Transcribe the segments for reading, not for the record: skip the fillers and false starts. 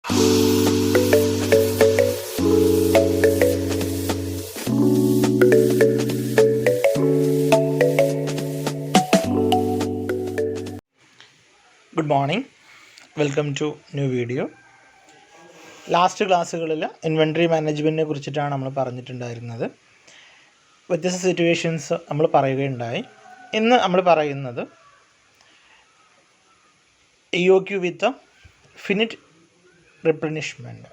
Good morning, welcome to new video. Last ക്ലാസ്സുകളിൽ inventory മാനേജ്മെൻറ്റിനെ കുറിച്ചിട്ടാണ് നമ്മൾ പറഞ്ഞിട്ടുണ്ടായിരുന്നത്. വ്യത്യസ്ത സിറ്റുവേഷൻസ് നമ്മൾ പറയുകയുണ്ടായി. ഇന്ന് നമ്മൾ പറയുന്നത് EOQ വിത്ത് ഫിനിറ്റ് റിപ്ലനിഷ്മെൻറ്റ്.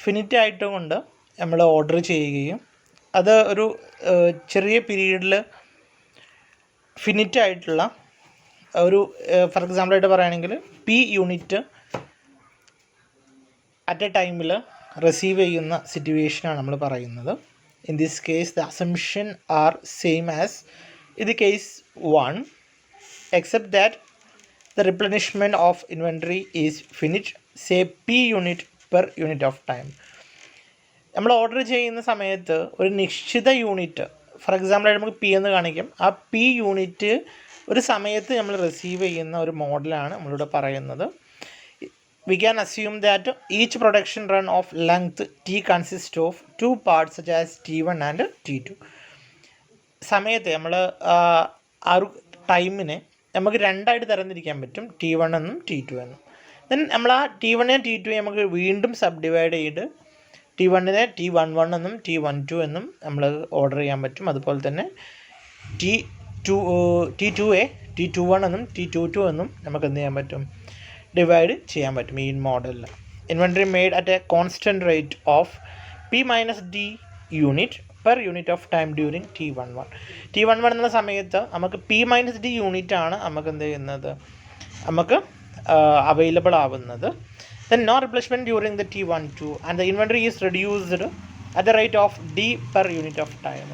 ഫിനിറ്റ് ആയിട്ടുകൊണ്ട് നമ്മൾ ഓർഡർ ചെയ്യുകയും അത് ഒരു ചെറിയ പീരീഡിൽ ഫിനിറ്റ് ആയിട്ടുള്ള ഒരു ഫോർ എക്സാമ്പിളായിട്ട് പറയുകയാണെങ്കിൽ P യൂണിറ്റ് അറ്റ് എ ടൈമിൽ റിസീവ് ചെയ്യുന്ന സിറ്റുവേഷനാണ് നമ്മൾ പറയുന്നത്. In this case the assumption are same as in the case 1 except that the റിപ്ലനിഷ്മെൻറ്റ് of inventory is finite say P unit per unit of time. നമ്മൾ order ചെയ്യുന്ന സമയത്ത് ഒരു നിശ്ചിത യൂണിറ്റ്, ഫോർ എക്സാമ്പിളായിട്ട് നമുക്ക് P എന്ന് കാണിക്കും, ആ P യൂണിറ്റ് ഒരു സമയത്ത് നമ്മൾ റിസീവ് ചെയ്യുന്ന ഒരു മോഡലാണ് നമ്മളിവിടെ പറയുന്നത്. We can assume that each production run off length T consist of 2 parts such as T1 and T2. സമയത്തെ നമ്മൾ ആ ഒരു ടൈമിനെ നമുക്ക് രണ്ടായിട്ട് തരംതിരിക്കാൻ പറ്റും, T1 എന്നും T2 എന്നും. ദെൻ നമ്മൾ ആ T1 T2 നമുക്ക് വീണ്ടും സബ് ഡിവൈഡ് ചെയ്ത് T1 T11 എന്നും T12 എന്നും നമ്മൾ ഓർഡർ ചെയ്യാൻ പറ്റും. അതുപോലെ തന്നെ T2 T21 എന്നും T22 എന്നും നമുക്ക് എന്ത് ചെയ്യാൻ പറ്റും, ഡിവൈഡ് ചെയ്യാൻ പറ്റും ഈ മോഡലിൽ. Inventory made at A constant rate of P minus D unit per unit of time during T11 എന്ന സമയത്ത് നമുക്ക് P മൈനസ് D യൂണിറ്റ് ആണ് നമുക്ക് എന്ത് ചെയ്യുന്നത്, നമുക്ക് അവൈലബിൾ ആവുന്നത്. Then no replacement during the T12 and the inventory is reduced at the rate of D per unit of time.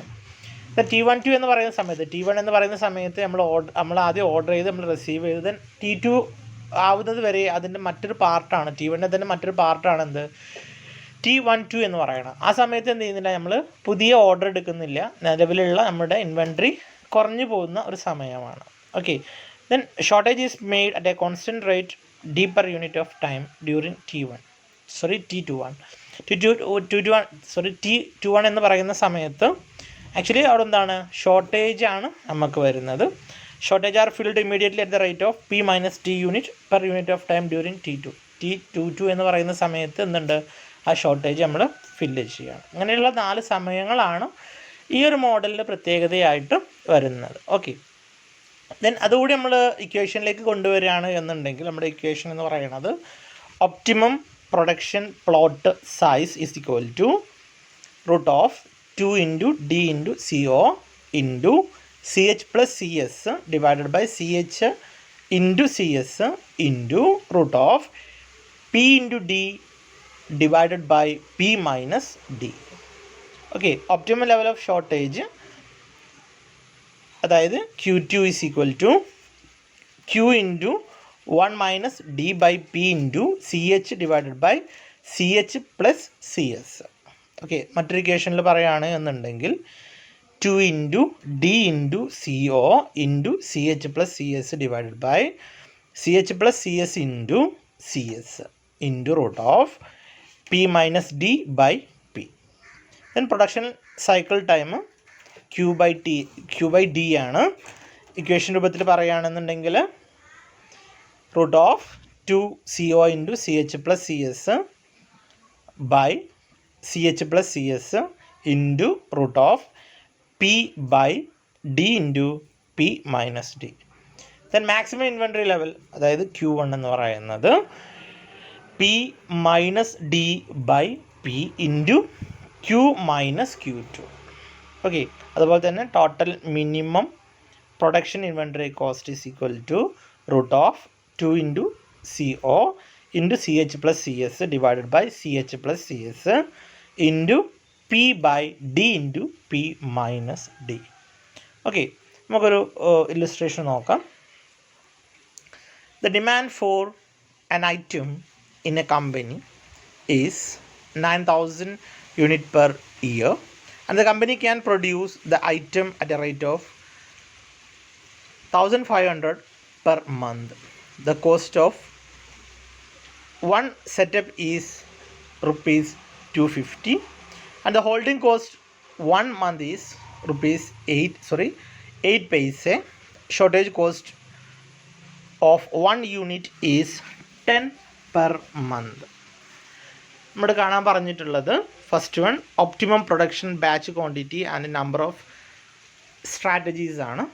T12 എന്ന് പറയുന്ന സമയത്ത്, T1 എന്ന് പറയുന്ന സമയത്ത് നമ്മൾ ആദ്യം ഓർഡർ ചെയ്ത് നമ്മൾ റിസീവ് ചെയ്ത് ദെൻ T2 ആവുന്നത് വരെ അതിൻ്റെ മറ്റൊരു പാർട്ടാണ്, T1 തന്നെ മറ്റൊരു പാർട്ടാണ് എന്ത്, T12 എന്ന് പറയുന്നത്. ആ സമയത്ത് എന്ത് ചെയ്യുന്നില്ല, നമ്മൾ പുതിയ ഓർഡർ എടുക്കുന്നില്ല, നിലവിലുള്ള നമ്മുടെ ഇൻവെൻട്രി കുറഞ്ഞു പോകുന്ന ഒരു സമയമാണ്. Okay, then shortage is made at A constant rate D per unit of time during T21 എന്ന് പറയുന്ന സമയത്ത് ആക്ച്വലി അവിടെ എന്താണ്, ഷോർട്ടേജ് ആണ് നമുക്ക് വരുന്നത്. Shortage are filled immediately at the rate of P minus D unit per unit of time during T22 എന്ന് പറയുന്ന സമയത്ത് എന്തുണ്ട്, ആ ഷോർട്ടേജ് നമ്മൾ ഫില്ല് ചെയ്യുകയാണ്. അങ്ങനെയുള്ള 4 സമയങ്ങളാണ് ഈ ഒരു മോഡലിൻ്റെ പ്രത്യേകതയായിട്ട് വരുന്നത്. ഓക്കെ, ദെൻ അതുകൂടി നമ്മൾ ഇക്വേഷനിലേക്ക് കൊണ്ടുവരികയാണ് എന്നുണ്ടെങ്കിൽ നമ്മുടെ ഇക്വേഷൻ എന്ന് പറയുന്നത് optimum production plot size is equal to root of 2 into D into CO into CH plus CS divided by CH into CS into root of P into D divided by P minus D. Okay, optimal level of shortage അതായത് Q2 is equal to Q into 1 minus D by P into CH divided by CH plus CS. Okay, മറ്റൊരു ഇക്വേഷനിൽ പറയുകയാണ് എന്നുണ്ടെങ്കിൽ 2 into D into CO into CH plus CS divided by CH plus CS into CS into root of P minus D by P. Then production cycle time Q by D ആണ്. Equation രൂപത്തിൽ പറയുകയാണെന്നുണ്ടെങ്കിൽ root of 2 CO into CH plus CS by CH plus CS into root of P by D into P minus D. Then maximum inventory level അതായത് Q1 എന്ന് പറയുന്നത് P minus D by P into Q minus Q2. Okay, അതുപോലെ തന്നെ total minimum production inventory cost is equal to root of 2 into CO into CH plus CS divided by CH plus CS into P by D into P minus D. Okay, നമുക്കൊരു illustration നോക്കാം. The demand for an item in a company is 9,000 unit per year and the company can produce the item at a rate of 1,500 per month. The cost of one setup is rupees 250 and the holding cost 1 month is rupees 8 paise. Shortage cost of 1 unit is 10 per month. നമ്മൾ കാണാൻ പറഞ്ഞിട്ടുള്ളത് first one optimum production batch quantity and number of strategies ആണ്,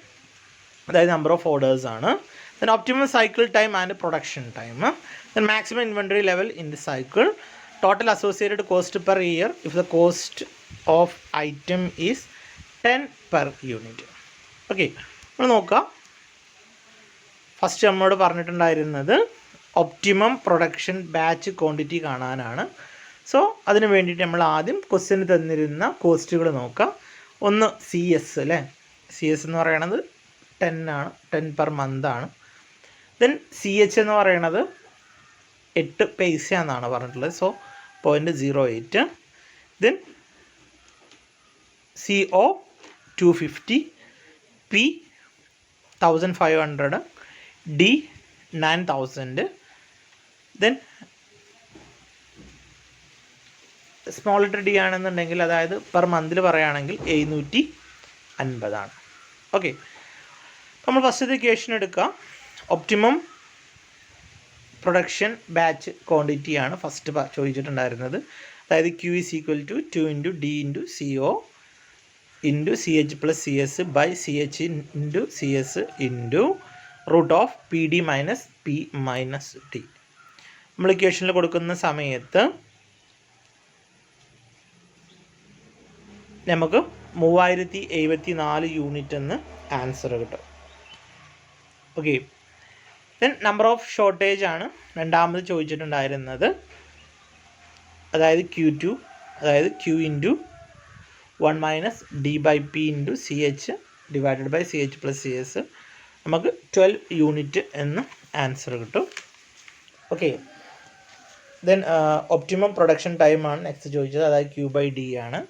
അതായത് number of orders ആണ്. Then optimum cycle time and production time. Then maximum inventory level in the cycle. Total associated cost per year if the cost of item is 10 per unit. Okay, നമ്മൾ നോക്കാം. First നമ്മളോട് പറഞ്ഞിട്ടുണ്ടായിരുന്നത് optimum production batch quantity കാണാനാണ്. So അതിന് വേണ്ടിയിട്ട് നമ്മൾ ആദ്യം question തന്നിരുന്ന കോസ്റ്റുകൾ നോക്കാം. ഒന്ന് സി എസ് അല്ലേ, സി എസ് എന്ന് പറയണത് 10 ആണ്, 10 per month ആണ്. ദെൻ സി എച്ച് എന്ന് പറയണത് 8 പൈസ എന്നാണ് പറഞ്ഞിട്ടുള്ളത്, so 0.08. Then C O 250, P 1500, D 9000. Then small letter D ആണെന്നുണ്ടെങ്കിൽ, അതായത് പെർ മന്തിൽ പറയുകയാണെങ്കിൽ 750 ആണ്. ഓക്കെ, നമ്മൾ ഫസ്റ്റത്തെ ഇക്വേഷൻ എടുക്കുക. ഒപ്റ്റിമം പ്രൊഡക്ഷൻ ബാച്ച് ക്വാണ്ടിറ്റിയാണ് ഫസ്റ്റ് ചോദിച്ചിട്ടുണ്ടായിരുന്നത്. അതായത് Q is equal to 2 into D into C O into C H plus C S by C H into C S into root of P D minus P minus T. നമ്മൾ ഇക്വേഷനിൽ കൊടുക്കുന്ന സമയത്ത് നമുക്ക് 3074 unit എന്ന് answer കിട്ടും. Okay, then number of shortage ആണ് രണ്ടാമത് ചോദിച്ചിട്ടുണ്ടായിരുന്നത്. അതായത് Q2, അതായത് Q into 1 minus D by P into C H divided by C H plus C S. നമുക്ക് 12 യൂണിറ്റ് എന്ന് ആൻസർ കിട്ടും. ഓക്കെ, ദെൻ ഒപ്റ്റിമം പ്രൊഡക്ഷൻ ടൈമാണ് നെക്സ്റ്റ് ചോദിച്ചത്. അതായത് Q ബൈ ഡി ആണ്.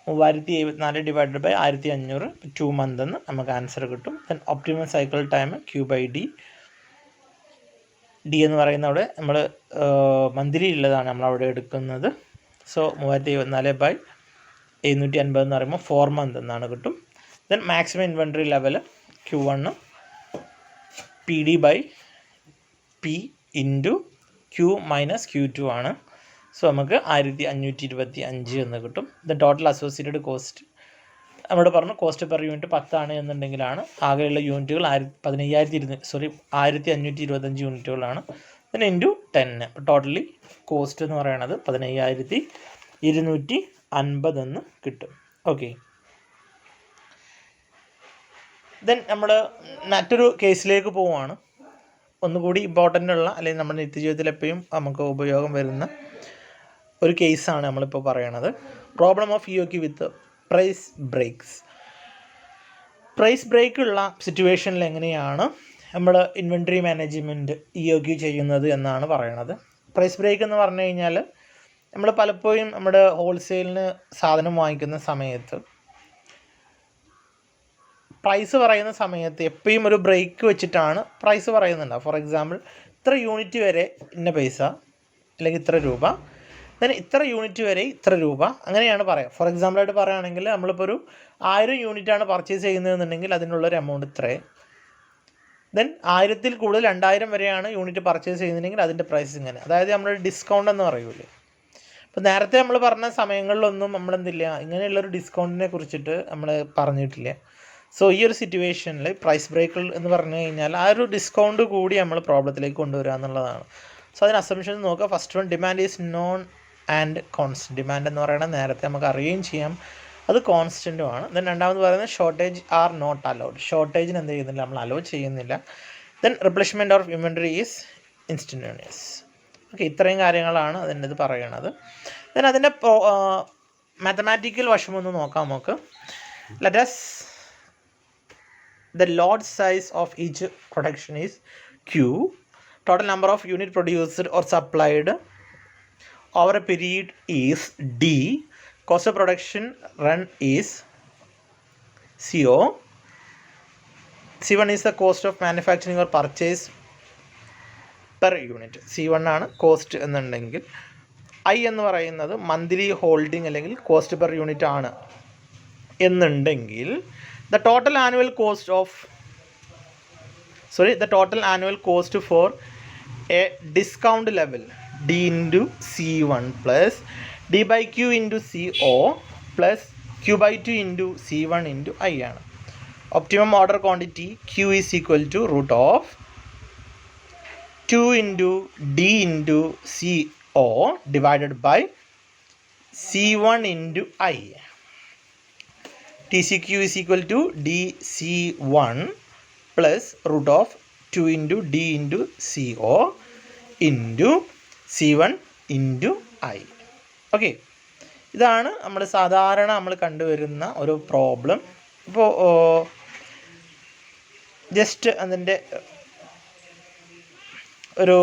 3074 ഡിവൈഡഡ് ബൈ 1500, 2 month എന്ന് നമുക്ക് ആൻസർ കിട്ടും. Then optimum cycle time Q by D. D എന്ന് പറയുന്ന അവിടെ നമ്മൾ മന്ത്ലി ഉള്ളതാണ് നമ്മളവിടെ എടുക്കുന്നത്. സോ 3074 ബൈ 750 എന്ന് പറയുമ്പോൾ 4 month എന്നാണ് കിട്ടും. Then maximum inventory level Q1 P D by P into Q minus Q2 ആണ്. സോ നമുക്ക് 1525 എന്ന് കിട്ടും. ദെൻ ടോട്ടൽ അസോസിയേറ്റഡ് കോസ്റ്റ് നമ്മുടെ പറഞ്ഞു കോസ്റ്റ് പെർ യൂണിറ്റ് 10 ആണ് എന്നുണ്ടെങ്കിലാണ് ആകെയുള്ള യൂണിറ്റുകൾ 1525 യൂണിറ്റുകളാണ്. Then into 10. ടോട്ടലി കോസ്റ്റ് എന്ന് പറയുന്നത് 15250 എന്ന് കിട്ടും. ഓക്കെ, ദെൻ നമ്മൾ മറ്റൊരു കേസിലേക്ക് പോവുകയാണ്. ഒന്നുകൂടി ഇമ്പോർട്ടൻ്റ് ഉള്ള, അല്ലെങ്കിൽ നമ്മുടെ നിത്യജീവിതത്തിൽ എപ്പോഴും നമുക്ക് ഉപയോഗം വരുന്ന ഒരു കേസാണ് നമ്മളിപ്പോൾ പറയണത്. Problem of E O Q with price breaks. Price break ഉള്ള സിറ്റുവേഷനിൽ എങ്ങനെയാണ് നമ്മൾ inventory management E O Q ചെയ്യുന്നത് എന്നാണ് പറയണത്. പ്രൈസ് ബ്രേക്ക് എന്ന് പറഞ്ഞു കഴിഞ്ഞാൽ നമ്മൾ പലപ്പോഴും നമ്മുടെ ഹോൾസെയിലിന് സാധനം വാങ്ങിക്കുന്ന സമയത്ത് പ്രൈസ് പറയുന്ന സമയത്ത് എപ്പോഴും ഒരു ബ്രേക്ക് വെച്ചിട്ടാണ് പ്രൈസ് പറയുന്നുണ്ടാവുക. ഫോർ എക്സാമ്പിൾ, ഇത്ര യൂണിറ്റ് വരെ ഇന്ന പൈസ, അല്ലെങ്കിൽ ഇത്ര രൂപ, ദെൻ ഇത്ര യൂണിറ്റ് വരെ ഇത്ര രൂപ, അങ്ങനെയാണ് പറയുക. ഫോർ എക്സാമ്പിളായിട്ട് പറയുകയാണെങ്കിൽ നമ്മളിപ്പോൾ ഒരു 1000 യൂണിറ്റാണ് പർച്ചേസ് ചെയ്യുന്നതെന്നുണ്ടെങ്കിൽ അതിനുള്ളൊരു എമൗണ്ട് ഇത്രേ. ദെൻ 1000-ൽ കൂടുതൽ 2000 വരെയാണ് യൂണിറ്റ് പർച്ചേസ് ചെയ്യുന്നതെങ്കിൽ അതിൻ്റെ പ്രൈസ് ഇങ്ങനെ. അതായത് നമ്മൾ ഡിസ്കൗണ്ട് എന്ന് പറയൂലേ. അപ്പോൾ നേരത്തെ നമ്മൾ പറഞ്ഞ സമയങ്ങളിലൊന്നും നമ്മളെന്തില്ല, ഇങ്ങനെയുള്ളൊരു ഡിസ്കൗണ്ടിനെ കുറിച്ചിട്ട് നമ്മൾ പറഞ്ഞിട്ടില്ല. സോ ഈ ഒരു സിറ്റുവേഷനിൽ പ്രൈസ് ബ്രേക്ക് എന്ന് പറഞ്ഞു കഴിഞ്ഞാൽ ആ ഒരു ഡിസ്കൗണ്ട് കൂടി നമ്മൾ പ്രോബ്ലത്തിലേക്ക് കൊണ്ടുവരിക എന്നുള്ളതാണ്. സോ അതിന് അസംഷൻസ് നോക്കുക. First one, demand is known and constant. Demand എന്ന് പറയുന്നത് നേരത്തെ നമുക്ക് അറിയുകയും ചെയ്യാം, അത് കോൺസ്റ്റൻറ്റുമാണ്. ദെൻ രണ്ടാമത് പറയുന്നത് ഷോർട്ടേജ് ആർ നോട്ട് അലൗഡ്. ഷോർട്ടേജിന് എന്ത് ചെയ്യുന്നില്ല, നമ്മൾ അലോ ചെയ്യുന്നില്ല. Then replacement of inventory is instantaneous. Okay, ഇത്രയും കാര്യങ്ങളാണ് അതിൻ്റെ ഇത് പറയണത്. ദെൻ അതിൻ്റെ മാത്തമാറ്റിക്കൽ വശമൊന്ന് നോക്കാം നമുക്ക്. Let us the lot size of each production is Q. Total number of unit produced or supplied over a period is D. Cost of production run is CO. C1 is the cost of manufacturing or purchase per unit. C1 ആണ് cost എന്നുണ്ടെങ്കിൽ I എന്ന് പറയുന്നത് monthly holding അല്ലെങ്കിൽ cost per unit ആണ് എന്നുണ്ടെങ്കിൽ the total annual cost for A discount level D into C1 plus D by Q into CO plus Q by 2 into C1 into I ആണ്. Optimum order quantity Q is equal to root of 2 into D into CO divided by C1 into I. TCQ is equal to DC1 plus root of 2 into D into CO into C1 into I. Okay, ഇതാണ് നമ്മൾ സാധാരണ നമ്മൾ കണ്ടുവരുന്ന ഒരു problem. ഇപ്പോൾ just അതിൻ്റെ ഒരു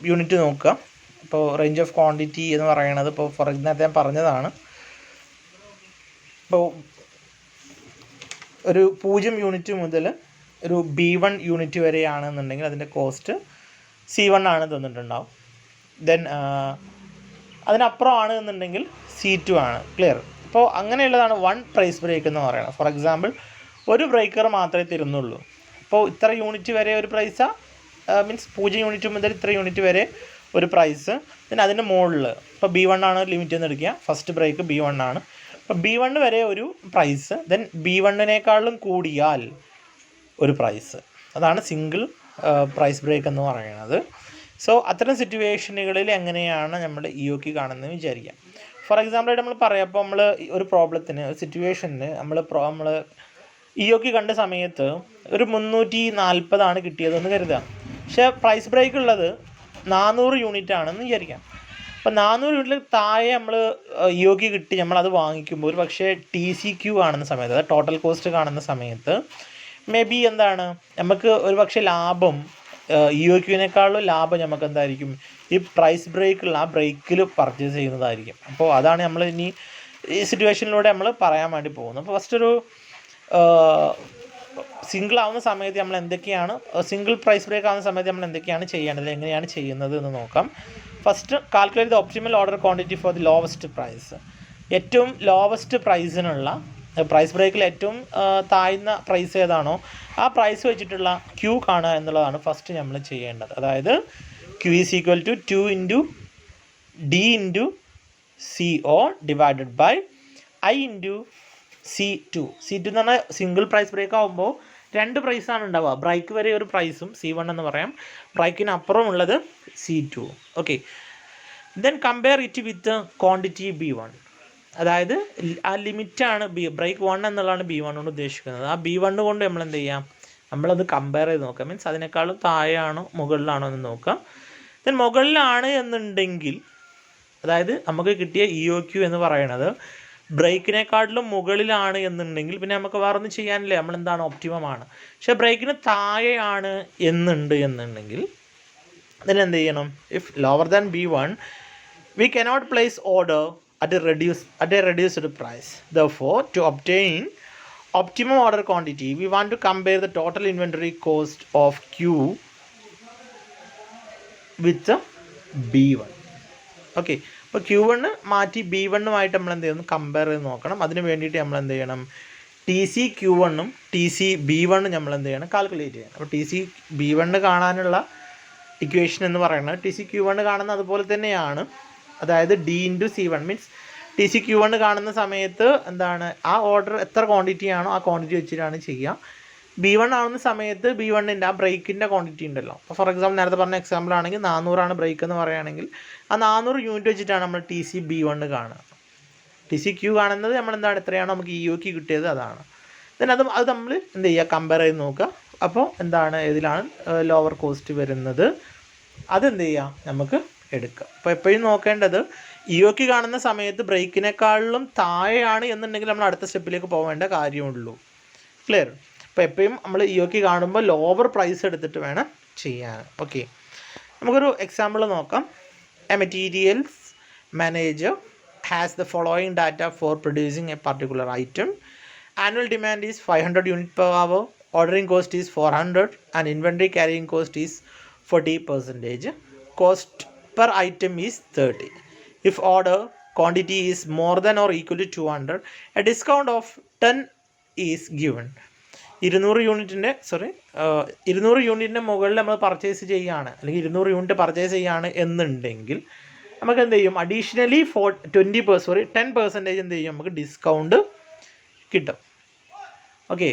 unit നോക്കുക. ഇപ്പോൾ റേഞ്ച് ഓഫ് ക്വാണ്ടിറ്റി എന്ന് പറയുന്നത് ഇപ്പോൾ ഫോർ എക്സാമ്പിൾ ഞാൻ പറഞ്ഞതാണ്. ഇപ്പോൾ ഒരു 0 യൂണിറ്റ് മുതൽ ഒരു B1 യൂണിറ്റ് വരെയാണെന്നുണ്ടെങ്കിൽ അതിൻ്റെ കോസ്റ്റ് C1 ആണ് തന്നിട്ടുണ്ടാവും. ദെൻ അതിനപ്പുറം ആണ് എന്നുണ്ടെങ്കിൽ C2 ആണ്. ക്ലിയർ? അപ്പോൾ അങ്ങനെയുള്ളതാണ് വൺ പ്രൈസ് ബ്രേക്ക് എന്ന് പറയുന്നത്. ഫോർ എക്സാമ്പിൾ ഒരു ബ്രേക്കർ മാത്രമേ തരുന്നുള്ളൂ. അപ്പോൾ ഇത്ര യൂണിറ്റ് വരെ ഒരു പ്രൈസാണ്, മീൻസ് 0 യൂണിറ്റ് മുതൽ ഇത്ര യൂണിറ്റ് വരെ ഒരു പ്രൈസ്. പിന്നെ അതിൻ്റെ മുകളിൽ ഇപ്പോൾ B1 ആണ് ലിമിറ്റ് എന്ന് എടുക്കുക. ഫസ്റ്റ് ബ്രേക്ക് B1 ആണ്. അപ്പോൾ B1 വരെ ഒരു പ്രൈസ്, ദെൻ B1-നേക്കാളും കൂടിയാൽ ഒരു പ്രൈസ്. അതാണ് സിംഗിൾ പ്രൈസ് ബ്രേക്ക് എന്ന് പറയുന്നത്. സോ അത്തരം സിറ്റുവേഷനുകളിൽ എങ്ങനെയാണ് നമ്മൾ EOQ കാണുന്നത് വിചാരിക്കാം. ഫോർ എക്സാമ്പിളായിട്ട് നമ്മൾ പറയാം, അപ്പോൾ നമ്മൾ ഒരു പ്രോബ്ലത്തിന് ഒരു സിറ്റുവേഷന് നമ്മൾ EOQ കണ്ട സമയത്ത് ഒരു 340 ആണ് കിട്ടിയതെന്ന് കരുതുക. പക്ഷേ പ്രൈസ് ബ്രേക്ക് ഉള്ളത് 400 യൂണിറ്റ് ആണെന്ന് വിചാരിക്കാം. അപ്പോൾ 400 യൂണിറ്റിൽ താഴെ നമ്മൾ EOQ കിട്ടി നമ്മളത് വാങ്ങിക്കുമ്പോൾ ഒരു പക്ഷേ TCQ കാണുന്ന സമയത്ത്, അതായത് ടോട്ടൽ കോസ്റ്റ് കാണുന്ന സമയത്ത് മേ ബി എന്താണ് നമുക്ക് ഒരു പക്ഷേ ലാഭം EOQ-നേക്കാളും ലാഭം നമുക്ക് എന്തായിരിക്കും ഈ പ്രൈസ് ബ്രേക്കുള്ള ആ ബ്രേക്കിൽ പർച്ചേസ് ചെയ്യുന്നതായിരിക്കും. അപ്പോൾ അതാണ് നമ്മൾ ഇനി ഈ സിറ്റുവേഷനിലൂടെ നമ്മൾ പറയാൻ വേണ്ടി പോകുന്നത്. അപ്പോൾ ഫസ്റ്റ് ഒരു സിംഗിൾ ആവുന്ന സമയത്ത് നമ്മൾ എന്തൊക്കെയാണ്, സിംഗിൾ പ്രൈസ് ബ്രേക്ക് ആവുന്ന സമയത്ത് നമ്മൾ എന്തൊക്കെയാണ് ചെയ്യേണ്ടത്, എങ്ങനെയാണ് ചെയ്യുന്നത് എന്ന് നോക്കാം. First calculate the optimal order quantity for the lowest price. ഏറ്റവും ലോവസ്റ്റ് പ്രൈസിനുള്ള പ്രൈസ് ബ്രേക്കിൽ ഏറ്റവും താഴ്ന്ന പ്രൈസ് ഏതാണോ ആ പ്രൈസ് വെച്ചിട്ടുള്ള Q കാണുക എന്നുള്ളതാണ് ഫസ്റ്റ് നമ്മൾ ചെയ്യേണ്ടത്. അതായത് Q is equal to 2 into D into CO divided by I into C2. C2 എന്ന് പറഞ്ഞാൽ സിംഗിൾ പ്രൈസ് ബ്രേക്ക് ആകുമ്പോൾ 2 പ്രൈസാണ് ഉണ്ടാവുക. ബ്രേക്ക് വരെ ഒരു പ്രൈസും C1 എന്ന് പറയാം, ബ്രേക്കിന് അപ്പുറം ഉള്ളത് C2. Okay, then compare it with quantity B1. അതായത് ആ ലിമിറ്റാണ് ബ്രേക്ക് 1 എന്നുള്ളതാണ് B1 കൊണ്ട് ഉദ്ദേശിക്കുന്നത്. ആ B1 കൊണ്ട് നമ്മൾ എന്ത് ചെയ്യാം, നമ്മളത് കമ്പയർ ചെയ്ത് നോക്കാം. മീൻസ് അതിനേക്കാളും താഴെയാണോ മുകളിലാണോ എന്ന് നോക്കാം. ദെൻ മുകളിലാണ് എന്നുണ്ടെങ്കിൽ, അതായത് നമുക്ക് കിട്ടിയ EOQ എന്ന് പറയുന്നത് ബ്രേക്കിനേക്കാട്ടിലും മുകളിലാണ് എന്നുണ്ടെങ്കിൽ പിന്നെ നമുക്ക് വേറെ ഒന്നും ചെയ്യാനില്ല, നമ്മളെന്താണ് ഒപ്റ്റിമം ആണ്. പക്ഷേ ബ്രേക്കിന് താഴെയാണ് എന്നുണ്ടെങ്കിൽ then എന്ത് ചെയ്യണം, if lower than B1 we cannot place order at a reduced price. Therefore, to obtain optimum order quantity, we want to compare the total inventory cost of Q with B1. Okay, അപ്പോൾ Q1 മാറ്റി B1-ഉമായിട്ട് നമ്മൾ എന്ത് ചെയ്യുന്നു, compare ചെയ്ത് നോക്കണം. അതിന് വേണ്ടിയിട്ട് നമ്മൾ എന്ത് ചെയ്യണം, TCQ1-ഉം TCB1-ഉം നമ്മൾ എന്ത് ചെയ്യണം, കാൽക്കുലേറ്റ് ചെയ്യണം. അപ്പോൾ TCB1 കാണാനുള്ള ഇക്വേഷൻ എന്ന് പറയുന്നത് TCQ1 കാണുന്ന അതുപോലെ തന്നെയാണ്. അതായത് D into C1 means TCQ1 കാണുന്ന സമയത്ത് എന്താണ് ആ ഓർഡർ എത്ര ക്വാണ്ടിറ്റി ആണോ ആ ക്വാണ്ടിറ്റി വെച്ചിട്ടാണ് ചെയ്യുക. B1 ആവുന്ന സമയത്ത് B1-ൻ്റെ ആ ബ്രേക്കിൻ്റെ ക്വാണ്ടിറ്റി ഉണ്ടല്ലോ. അപ്പോൾ ഫോർ എക്സാമ്പിൾ നേരത്തെ പറഞ്ഞ എക്സാമ്പിൾ ആണെങ്കിൽ 400 ബ്രേക്ക് എന്ന് പറയുകയാണെങ്കിൽ ആ 400 യൂണിറ്റ് വെച്ചിട്ടാണ് നമ്മൾ TCB1 കാണുക. TCQ കാണുന്നത് നമ്മളെന്താണ് എത്രയാണോ നമുക്ക് EOQ കിട്ടിയത് അതാണ്. ദെൻ അത് നമ്മൾ എന്ത് ചെയ്യുക, കമ്പയർ ചെയ്ത് നോക്കുക. അപ്പോൾ എന്താണ് ഏതിലാണ് ലോവർ കോസ്റ്റ് വരുന്നത് അതെന്ത് ചെയ്യുക നമുക്ക് എടുക്കുക. അപ്പോൾ എപ്പോഴും നോക്കേണ്ടത് EOQ കാണുന്ന സമയത്ത് ബ്രേക്കിനേക്കാളിലും താഴെയാണ് എന്നുണ്ടെങ്കിൽ നമ്മൾ അടുത്ത സ്റ്റെപ്പിലേക്ക് പോകേണ്ട കാര്യമുള്ളൂ. ക്ലിയർ? അപ്പോൾ എപ്പോഴും നമ്മൾ EOQ കാണുമ്പോൾ ലോവർ പ്രൈസ് എടുത്തിട്ട് വേണം ചെയ്യാൻ. ഓക്കെ, നമുക്കൊരു എക്സാമ്പിൾ നോക്കാം. A materials manager has the following data for producing a particular item. Annual demand is 500 units per hour, ordering cost is 400 and inventory carrying cost is 40%. Cost per item is 30. If order quantity is more than or equal to 200, a discount of 10 is given. 200 യൂണിറ്റിൻ്റെ മുകളിൽ നമ്മൾ purchase ചെയ്യുകയാണ്, അല്ലെങ്കിൽ 200 unit purchase ചെയ്യുകയാണ് എന്നുണ്ടെങ്കിൽ നമുക്ക് എന്ത് ചെയ്യും, അഡീഷണലി 10% എന്ത് ചെയ്യും, നമുക്ക് ഡിസ്കൗണ്ട് കിട്ടും. Okay,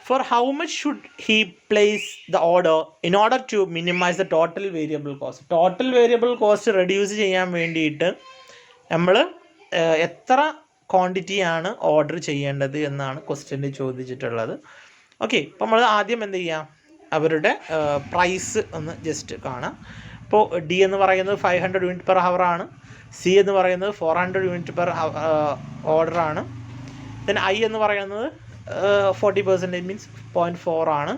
for how much should he place the order in order to minimize the total variable cost? Total variable cost reduce ചെയ്യാൻ വേണ്ടിയിട്ട് നമ്മൾ എത്ര ക്വാണ്ടിറ്റിയാണ് ഓർഡർ ചെയ്യേണ്ടത് എന്നാണ് ക്വസ്റ്റ്യനിൽ ചോദിച്ചിട്ടുള്ളത്. ഓക്കെ, അപ്പോൾ നമ്മൾ ആദ്യം എന്ത് ചെയ്യാം, അവരുടെ പ്രൈസ് ഒന്ന് ജസ്റ്റ് കാണാം. ഇപ്പോൾ ഡി എന്ന് പറയുന്നത് 500 യൂണിറ്റ് പെർ ഹവർ ആണ്, സി എന്ന് പറയുന്നത് 400 യൂണിറ്റ് പെർ ഓർഡറാണ്, ദെൻ ഐ എന്ന് പറയുന്നത് 40% മീൻസ് 0.4 ആണ്.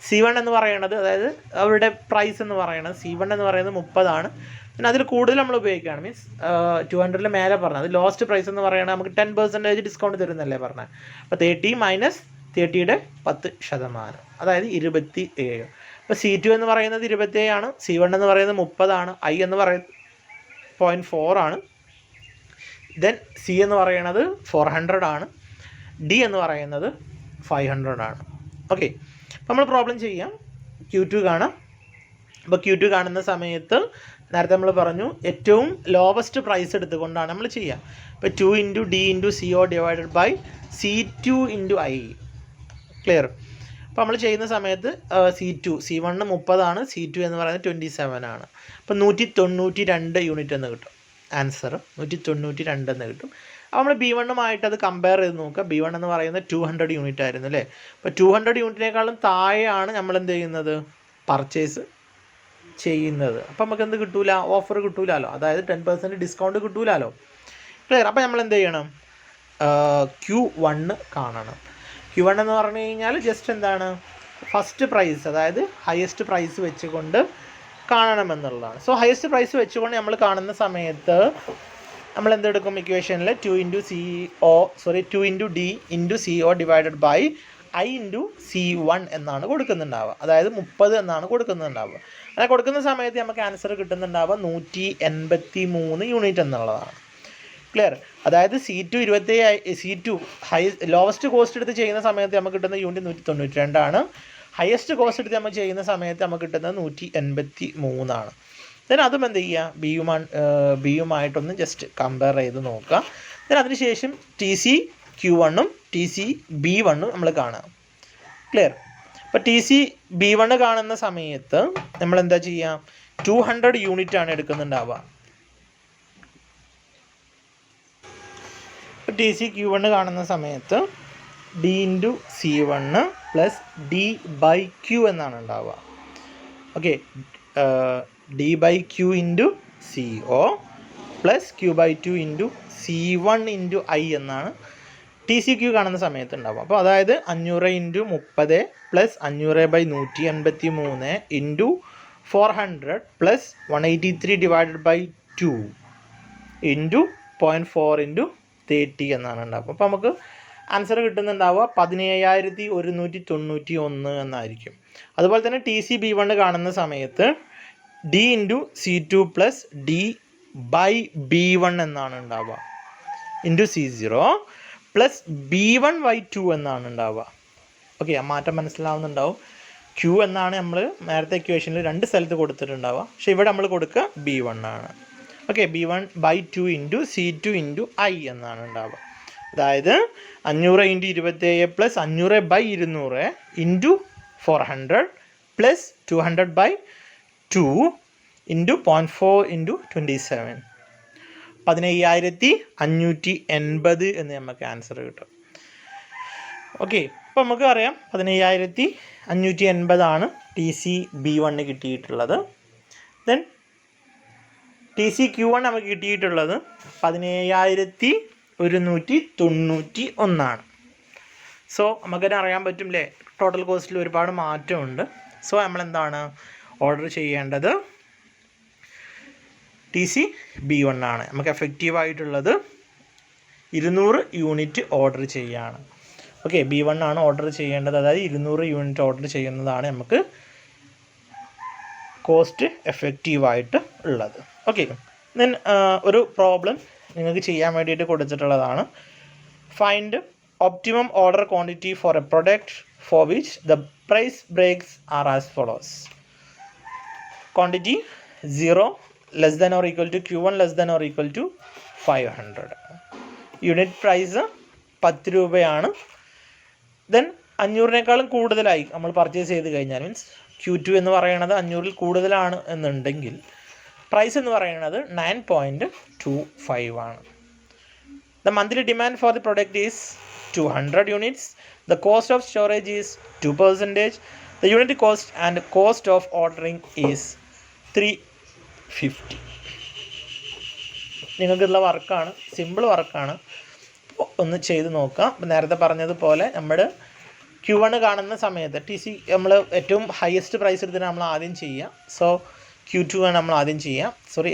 C1 എന്ന് പറയുന്നത്, അതായത് അവരുടെ പ്രൈസ് എന്ന് പറയുന്നത് C1 എന്ന് പറയുന്നത് 30 ആണ്. പിന്നെ അതിൽ കൂടുതൽ നമ്മൾ ഉപയോഗിക്കുകയാണ്, മീൻസ് 200 മേലെ പറഞ്ഞത് അത് ലോസ്റ്റ് പ്രൈസ് എന്ന് പറയുന്നത് നമുക്ക് 10% ഡിസ്കൗണ്ട് തരുന്നല്ലേ പറഞ്ഞത്. അപ്പോൾ 30 മൈനസ് 30യുടെ 10%, അതായത് 27. അപ്പോൾ C2 എന്ന് പറയുന്നത് 27 ആണ്, C1 എന്ന് പറയുന്നത് 30 ആണ്, ഐ എന്ന് പറയുന്നത് 0.4 ആണ്, ദെൻ സി എന്ന് പറയുന്നത് 400 ആണ്, ഡി എന്ന് പറയുന്നത് 500 ആണ്. ഓക്കെ, അപ്പോൾ നമ്മൾ പ്രോബ്ലം ചെയ്യാം. Q2 കാണാം. അപ്പോൾ Q2 കാണുന്ന സമയത്ത് നേരത്തെ നമ്മൾ പറഞ്ഞു ഏറ്റവും ലോവസ്റ്റ് പ്രൈസ് എടുത്തുകൊണ്ടാണ് നമ്മൾ ചെയ്യുക. ഇപ്പോൾ 2 × D × CO divided by C2 × I. Clear? അപ്പോൾ നമ്മൾ ചെയ്യുന്ന സമയത്ത് C1 30 ആണ്, C2 എന്ന് പറയുന്നത് 27 ആണ്. അപ്പോൾ 192 യൂണിറ്റ് എന്ന് കിട്ടും. ആൻസർ 192 എന്ന് കിട്ടും. അപ്പോൾ നമ്മൾ B1 അത് കമ്പയർ ചെയ്ത് നോക്കുക. B1 എന്ന് പറയുന്നത് 200 യൂണിറ്റ് ആയിരുന്നു അല്ലേ. അപ്പോൾ 200 യൂണിറ്റിനേക്കാളും താഴെയാണ് നമ്മൾ എന്ത് ചെയ്യുന്നത്, പർച്ചേസ് ചെയ്യുന്നത്. അപ്പോൾ നമുക്ക് എന്ത് കിട്ടൂല, ഓഫർ കിട്ടൂലല്ലോ, അതായത് 10% ഡിസ്കൗണ്ട് കിട്ടൂലല്ലോ. ക്ലിയർ? അപ്പോൾ നമ്മൾ എന്ത് ചെയ്യണം, Q1 കാണണം. Q1 എന്ന് പറഞ്ഞു കഴിഞ്ഞാൽ ജസ്റ്റ് എന്താണ്, ഫസ്റ്റ് പ്രൈസ്, അതായത് ഹയസ്റ്റ് പ്രൈസ് വെച്ചുകൊണ്ട് കാണണമെന്നുള്ളതാണ്. സോ ഹയസ്റ്റ് പ്രൈസ് വെച്ചുകൊണ്ട് നമ്മൾ കാണുന്ന സമയത്ത് നമ്മൾ എന്തെടുക്കും, ഇക്വേഷനിൽ 2 × D × CO divided by I × C1 എന്നാണ് കൊടുക്കുന്നുണ്ടാവുക, അതായത് 30 എന്നാണ് കൊടുക്കുന്നുണ്ടാവുക. അങ്ങനെ കൊടുക്കുന്ന സമയത്ത് നമുക്ക് ആൻസർ കിട്ടുന്നുണ്ടാവുക 183 യൂണിറ്റ് എന്നുള്ളതാണ്. ക്ലിയർ? അതായത് C2 ലോവസ്റ്റ് കോസ്റ്റ് എടുത്ത് ചെയ്യുന്ന സമയത്ത് നമുക്ക് കിട്ടുന്ന യൂണിറ്റ് 192 ആണ്, ഹയസ്റ്റ് കോസ്റ്റ് എടുത്ത് നമ്മൾ ചെയ്യുന്ന സമയത്ത് നമുക്ക് കിട്ടുന്നത് 183 ആണ്. ദെൻ അതും എന്ത് ചെയ്യുക, ബിയുമായിട്ടൊന്ന് ജസ്റ്റ് കമ്പയർ ചെയ്ത് നോക്കുക. ദെൻ അതിനുശേഷം TC Q1 TC B1 നമ്മൾ കാണാം. ക്ലിയർ? അപ്പോൾ TC B1 കാണുന്ന സമയത്ത് നമ്മൾ എന്താ ചെയ്യുക, 200 യൂണിറ്റ് ആണ് എടുക്കുന്നുണ്ടാവുക. ഇപ്പോൾ TC Q1 കാണുന്ന സമയത്ത് D × C1 പ്ലസ് D/Q എന്നാണ് ഉണ്ടാവുക. Okay, D/Q × CO plus Q/2 × C1 × I എന്നാണ് TCQ കാണുന്ന സമയത്ത് ഉണ്ടാവും. അപ്പോൾ അതായത് 500 × 30 plus 500/183 into 400 plus 183 divided by 2 into 0.4 × 30 എന്നാണ് ഉണ്ടാവുക. അപ്പോൾ നമുക്ക് ആൻസർ കിട്ടുന്നുണ്ടാവുക 17,191 എന്നായിരിക്കും. അതുപോലെ തന്നെ TC B1 കാണുന്ന സമയത്ത് D × C2 പ്ലസ് D/B1 എന്നാണ് ഉണ്ടാവുക, ഇൻറ്റു C0 പ്ലസ് B1/2 എന്നാണ് ഉണ്ടാവുക. ഓക്കെ, ആ മാറ്റം മനസ്സിലാവുന്നുണ്ടാവും. Q എന്നാണ് നമ്മൾ നേരത്തെ ഇക്വേഷനിൽ 2 സ്ഥലത്ത് കൊടുത്തിട്ടുണ്ടാവുക, പക്ഷേ ഇവിടെ നമ്മൾ കൊടുക്കുക B1 ആണ്. Okay, B1/2 into C2 into I എന്നാണ് ഉണ്ടാവുക. അതായത് 500 × 27 plus 500/200 into 400 plus 200/2 into 0.4 into 27, 15,580 എന്ന് നമുക്ക് ആൻസർ കിട്ടും. ഓക്കെ, അപ്പോൾ നമുക്ക് അറിയാം 15,580 TC B1 കിട്ടിയിട്ടുള്ളത്. ദെൻ TC Q1 നമുക്ക് കിട്ടിയിട്ടുള്ളത് 17,191 ആണ്. സോ നമുക്കതിനെ അറിയാൻ പറ്റും അല്ലേ, ടോട്ടൽ കോസ്റ്റിൽ ഒരുപാട് മാറ്റമുണ്ട്. സോ നമ്മളെന്താണ് ഓർഡർ ചെയ്യേണ്ടത്, TC B1 ആണ്. നമുക്ക് എഫക്റ്റീവായിട്ടുള്ളത് 200 യൂണിറ്റ് ഓർഡർ ചെയ്യുകയാണ്. ഓക്കെ, B1 ആണ് ഓർഡർ ചെയ്യേണ്ടത്, അതായത് 200 യൂണിറ്റ് ഓർഡർ ചെയ്യുന്നതാണ് നമുക്ക് കോസ്റ്റ് എഫക്റ്റീവായിട്ട് ഉള്ളത്. ഓക്കെ, ദെൻ ഒരു പ്രോബ്ലം നിങ്ങൾക്ക് ചെയ്യാൻ വേണ്ടിയിട്ട് കൊടുത്തിട്ടുള്ളതാണ്. Find optimum order quantity for a product for which the price breaks are as follows. Quantity 0 less than or equal to Q1 less than or equal to 500. Unit price 10 രൂപയാണ്. Then 500-നേക്കാളും കൂടുതലായി നമ്മൾ purchase ചെയ്ത് കഴിഞ്ഞാൽ, means Q2 എന്ന് പറയുന്നത് 500-ൽ കൂടുതലാണ് എന്നുണ്ടെങ്കിൽ price എന്ന് പറയുന്നത് 9.25 ആണ്. The monthly demand for the product is 200 units. The cost of storage is 2%. The unit cost and cost of ordering is 350. നിങ്ങൾക്കുള്ള വർക്കാണ്, സിമ്പിൾ വർക്കാണ്, ഒന്ന് ചെയ്ത് നോക്കാം. നേരത്തെ പറഞ്ഞതുപോലെ നമ്മൾ Q1 കാണുന്ന സമയത്ത് TC നമ്മൾ ഏറ്റവും ഹയസ്റ്റ് പ്രൈസ് എടുത്തിട്ട് നമ്മൾ ആദ്യം ചെയ്യുക. സോ Q2 ആണ് നമ്മൾ ആദ്യം ചെയ്യുക.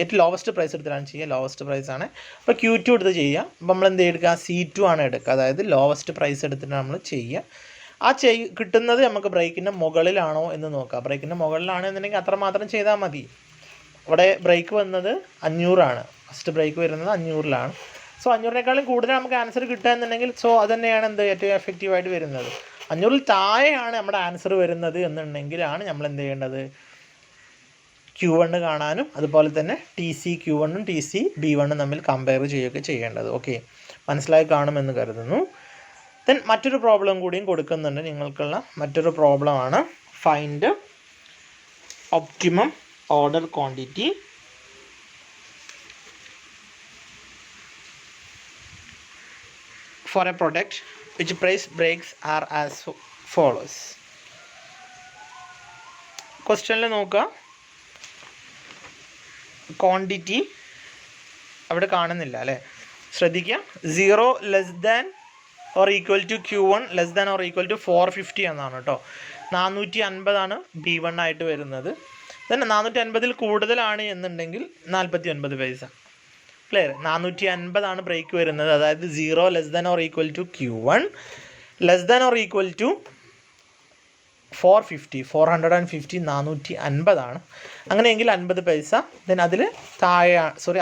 ഏറ്റവും ലോവസ്റ്റ് പ്രൈസ് എടുത്തിട്ടാണ് ചെയ്യുക, ലോവസ്റ്റ് പ്രൈസ് ആണ്. അപ്പോൾ Q2 എടുത്ത് ചെയ്യുക. അപ്പോൾ നമ്മൾ എന്ത് എടുക്കുക, C2 ആണ് എടുക്കുക, അതായത് ലോവസ്റ്റ് പ്രൈസ് എടുത്തിട്ട് നമ്മൾ ചെയ്യുക. ആ കിട്ടുന്നത് നമുക്ക് ബ്രേക്കിൻ്റെ മുകളിലാണോ എന്ന് നോക്കാം. ബ്രേക്കിൻ്റെ മുകളിലാണെന്നുണ്ടെങ്കിൽ അത്രമാത്രം ചെയ്താൽ മതി. ഇവിടെ ബ്രേക്ക് വന്നത് 500 ആണ്, ഫസ്റ്റ് ബ്രേക്ക് വരുന്നത് 500-ലാണ്. സോ 500-നേക്കാളും കൂടുതൽ നമുക്ക് ആൻസർ കിട്ടുക എന്നുണ്ടെങ്കിൽ അത് തന്നെയാണ് എന്ത് ഏറ്റവും എഫക്റ്റീവായിട്ട് വരുന്നത്. 500-ൽ താഴെയാണ് നമ്മുടെ ആൻസർ വരുന്നത് എന്നുണ്ടെങ്കിലാണ് നമ്മൾ എന്ത് ചെയ്യേണ്ടത്, Q1 കാണാനും അതുപോലെ തന്നെ TC Q1-ഉം TC B1-ഉം തമ്മിൽ കമ്പയർ ചെയ്യുകയൊക്കെ ചെയ്യേണ്ടത്. ഓക്കെ, മനസ്സിലായി കാണുമെന്ന് കരുതുന്നു. ദെൻ മറ്റൊരു പ്രോബ്ലം കൂടിയും കൊടുക്കുന്നുണ്ട് നിങ്ങൾക്കുള്ള മറ്റൊരു പ്രോബ്ലമാണ് find optimum order quantity for a product which price breaks are as follows. ക്വസ്റ്റ്യനിൽ നോക്കുക, ക്വാണ്ടിറ്റി അവിടെ കാണുന്നില്ല അല്ലേ, ശ്രദ്ധിക്കുക. 0 less than or equal to Q1 less than or equal to 450 എന്നാണ് കേട്ടോ. 450 B1 ആയിട്ട് വരുന്നത്. ദെൻ 450-ൽ കൂടുതലാണ് എന്നുണ്ടെങ്കിൽ 49 പൈസ. ക്ലിയർ? 450 ബ്രേക്ക് വരുന്നത്, അതായത് 0 less than or equal to Q1 less than or equal to 450 450 അങ്ങനെയെങ്കിൽ 50 പൈസ. ദെൻ അതിൽ താഴെ